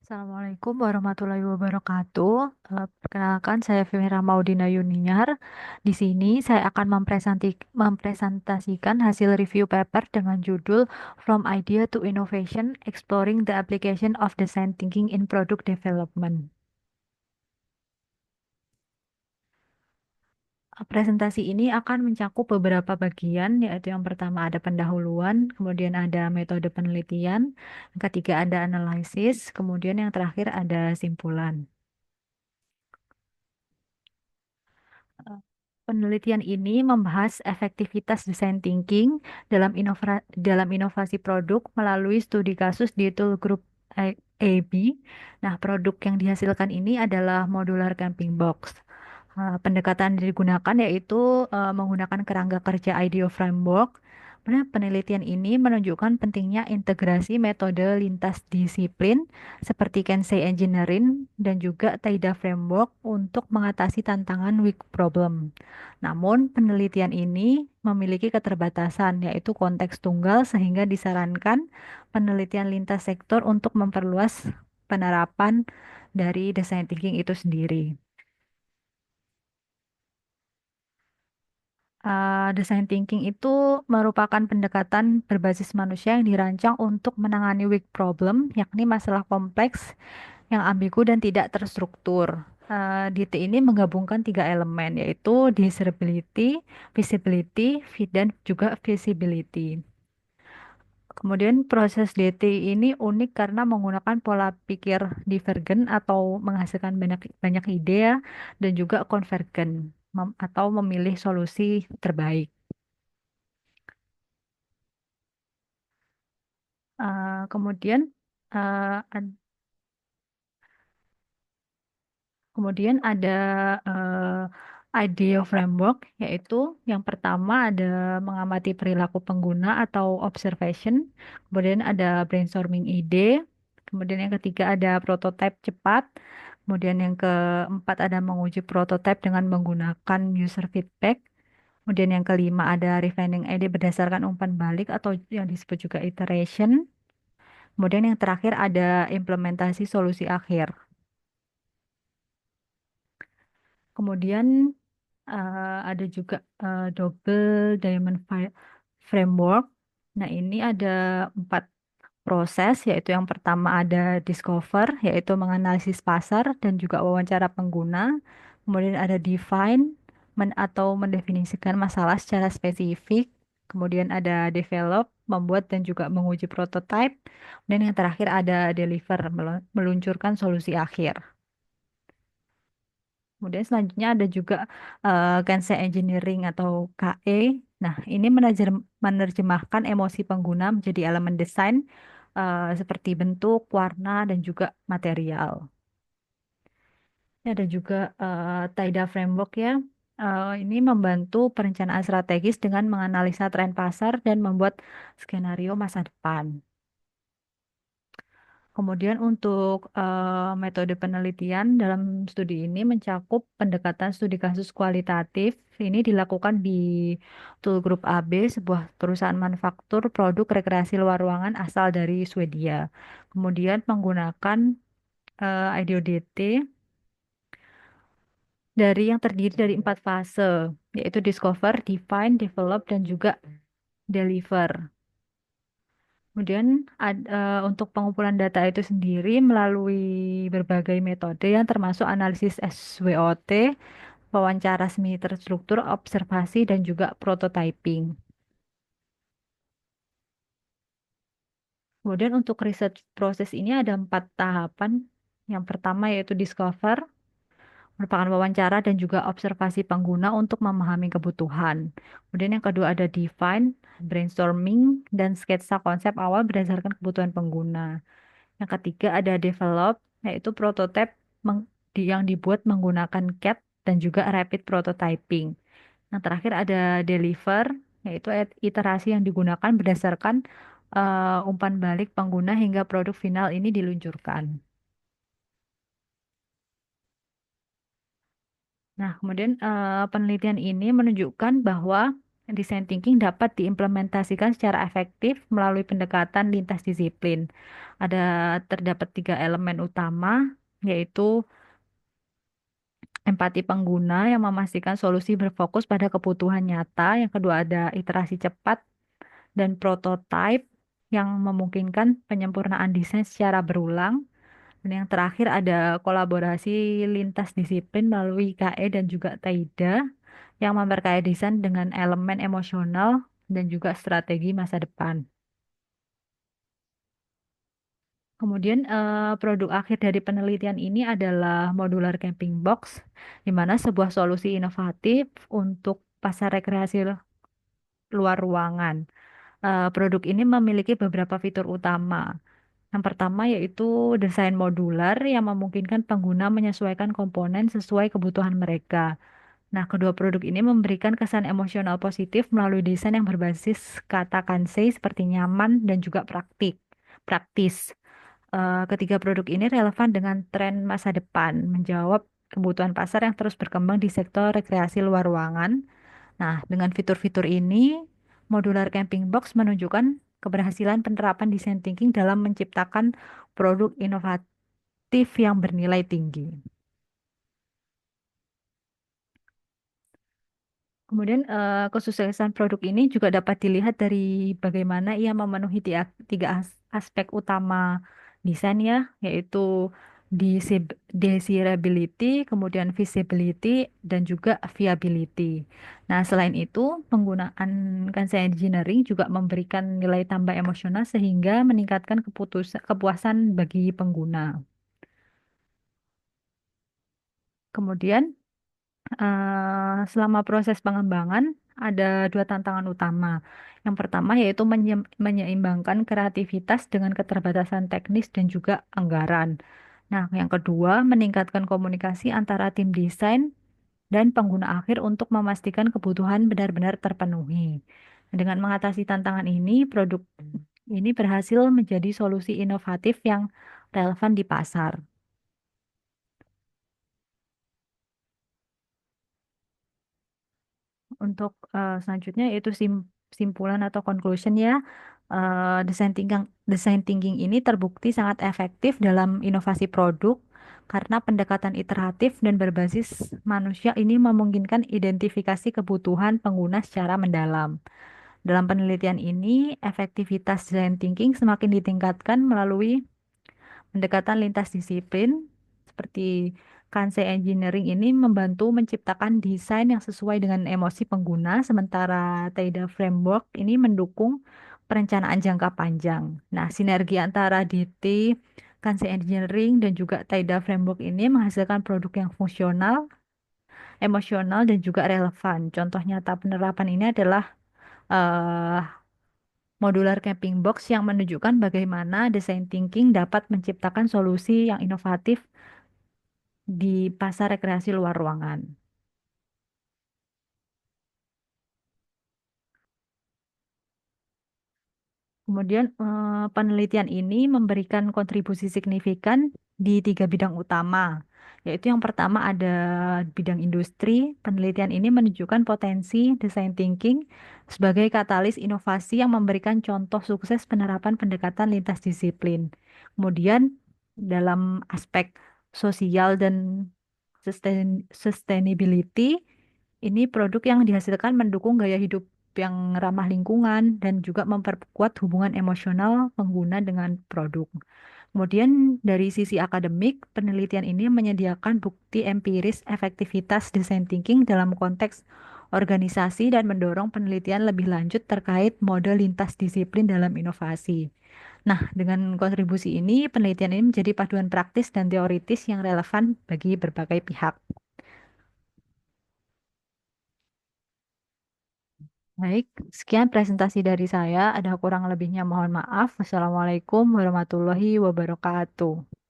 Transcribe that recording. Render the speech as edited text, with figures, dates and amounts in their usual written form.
Assalamualaikum warahmatullahi wabarakatuh. Perkenalkan, saya Femira Maudina Yuniar. Di sini saya akan mempresentasikan hasil review paper dengan judul From Idea to Innovation: Exploring the Application of Design Thinking in Product Development. Presentasi ini akan mencakup beberapa bagian, yaitu yang pertama ada pendahuluan, kemudian ada metode penelitian, yang ketiga ada analisis, kemudian yang terakhir ada simpulan. Penelitian ini membahas efektivitas design thinking dalam inovasi produk melalui studi kasus di tool group AB. Nah, produk yang dihasilkan ini adalah modular camping box. Pendekatan yang digunakan yaitu menggunakan kerangka kerja IDEO framework. Nah, penelitian ini menunjukkan pentingnya integrasi metode lintas disiplin seperti Kensei Engineering dan juga TAIDA framework untuk mengatasi tantangan weak problem. Namun, penelitian ini memiliki keterbatasan, yaitu konteks tunggal, sehingga disarankan penelitian lintas sektor untuk memperluas penerapan dari design thinking itu sendiri. Design thinking itu merupakan pendekatan berbasis manusia yang dirancang untuk menangani weak problem, yakni masalah kompleks yang ambigu dan tidak terstruktur. DT ini menggabungkan tiga elemen, yaitu desirability, visibility, dan juga visibility. Kemudian proses DT ini unik karena menggunakan pola pikir divergen atau menghasilkan banyak banyak ide ya, dan juga konvergen atau memilih solusi terbaik. Kemudian eh, ad- kemudian ada IDEO framework, yaitu yang pertama ada mengamati perilaku pengguna atau observation, kemudian ada brainstorming ide, kemudian yang ketiga ada prototype cepat, kemudian yang keempat ada menguji prototype dengan menggunakan user feedback, kemudian yang kelima ada refining ide berdasarkan umpan balik atau yang disebut juga iteration, kemudian yang terakhir ada implementasi solusi akhir. Kemudian ada juga double diamond framework. Nah, ini ada empat proses, yaitu yang pertama ada discover, yaitu menganalisis pasar dan juga wawancara pengguna. Kemudian ada define, atau mendefinisikan masalah secara spesifik. Kemudian ada develop, membuat dan juga menguji prototype. Dan yang terakhir ada deliver, meluncurkan solusi akhir. Kemudian selanjutnya ada juga Kaizen Engineering atau KE. Nah, ini menerjemahkan emosi pengguna menjadi elemen desain seperti bentuk, warna, dan juga material. Ini ada juga TAIDA Framework ya. Ini membantu perencanaan strategis dengan menganalisa tren pasar dan membuat skenario masa depan. Kemudian untuk metode penelitian dalam studi ini mencakup pendekatan studi kasus kualitatif. Ini dilakukan di Tool Group AB, sebuah perusahaan manufaktur produk rekreasi luar ruangan asal dari Swedia. Kemudian menggunakan IDODT yang terdiri dari empat fase, yaitu discover, define, develop, dan juga deliver. Kemudian untuk pengumpulan data itu sendiri melalui berbagai metode yang termasuk analisis SWOT, wawancara semi terstruktur, observasi, dan juga prototyping. Kemudian untuk research proses ini ada empat tahapan. Yang pertama yaitu discover, merupakan wawancara dan juga observasi pengguna untuk memahami kebutuhan. Kemudian yang kedua ada define, brainstorming, dan sketsa konsep awal berdasarkan kebutuhan pengguna. Yang ketiga ada develop, yaitu prototipe yang dibuat menggunakan CAD dan juga rapid prototyping. Yang terakhir ada deliver, yaitu iterasi yang digunakan berdasarkan umpan balik pengguna hingga produk final ini diluncurkan. Nah, kemudian penelitian ini menunjukkan bahwa design thinking dapat diimplementasikan secara efektif melalui pendekatan lintas disiplin. Terdapat tiga elemen utama, yaitu empati pengguna yang memastikan solusi berfokus pada kebutuhan nyata. Yang kedua ada iterasi cepat dan prototype yang memungkinkan penyempurnaan desain secara berulang. Dan yang terakhir ada kolaborasi lintas disiplin melalui KE dan juga TAIDA yang memperkaya desain dengan elemen emosional dan juga strategi masa depan. Kemudian produk akhir dari penelitian ini adalah modular camping box, di mana sebuah solusi inovatif untuk pasar rekreasi luar ruangan. Produk ini memiliki beberapa fitur utama. Yang pertama yaitu desain modular yang memungkinkan pengguna menyesuaikan komponen sesuai kebutuhan mereka. Nah, kedua produk ini memberikan kesan emosional positif melalui desain yang berbasis kata kansei seperti nyaman dan juga praktis. Ketiga produk ini relevan dengan tren masa depan, menjawab kebutuhan pasar yang terus berkembang di sektor rekreasi luar ruangan. Nah, dengan fitur-fitur ini, modular camping box menunjukkan keberhasilan penerapan design thinking dalam menciptakan produk inovatif yang bernilai tinggi. Kemudian kesuksesan produk ini juga dapat dilihat dari bagaimana ia memenuhi tiga aspek utama desain ya, yaitu desirability, kemudian visibility, dan juga viability. Nah, selain itu, penggunaan Kansai Engineering juga memberikan nilai tambah emosional sehingga meningkatkan kepuasan bagi pengguna. Kemudian selama proses pengembangan ada dua tantangan utama. Yang pertama yaitu menyeimbangkan kreativitas dengan keterbatasan teknis dan juga anggaran. Nah, yang kedua meningkatkan komunikasi antara tim desain dan pengguna akhir untuk memastikan kebutuhan benar-benar terpenuhi. Dengan mengatasi tantangan ini, produk ini berhasil menjadi solusi inovatif yang relevan di pasar. Untuk selanjutnya yaitu simpulan atau conclusion ya. Design thinking ini terbukti sangat efektif dalam inovasi produk karena pendekatan iteratif dan berbasis manusia ini memungkinkan identifikasi kebutuhan pengguna secara mendalam. Dalam penelitian ini, efektivitas design thinking semakin ditingkatkan melalui pendekatan lintas disiplin seperti Kansei Engineering ini membantu menciptakan desain yang sesuai dengan emosi pengguna, sementara Taida Framework ini mendukung perencanaan jangka panjang. Nah, sinergi antara DT, Kansei Engineering, dan juga Taida Framework ini menghasilkan produk yang fungsional, emosional, dan juga relevan. Contoh nyata penerapan ini adalah eh, modular camping box yang menunjukkan bagaimana design thinking dapat menciptakan solusi yang inovatif di pasar rekreasi luar ruangan. Kemudian penelitian ini memberikan kontribusi signifikan di tiga bidang utama, yaitu yang pertama ada bidang industri. Penelitian ini menunjukkan potensi design thinking sebagai katalis inovasi yang memberikan contoh sukses penerapan pendekatan lintas disiplin. Kemudian dalam aspek sosial dan sustainability, ini produk yang dihasilkan mendukung gaya hidup yang ramah lingkungan dan juga memperkuat hubungan emosional pengguna dengan produk. Kemudian dari sisi akademik, penelitian ini menyediakan bukti empiris efektivitas design thinking dalam konteks organisasi dan mendorong penelitian lebih lanjut terkait model lintas disiplin dalam inovasi. Nah, dengan kontribusi ini, penelitian ini menjadi paduan praktis dan teoritis yang relevan bagi berbagai pihak. Baik, sekian presentasi dari saya. Ada kurang lebihnya mohon maaf. Wassalamualaikum warahmatullahi wabarakatuh.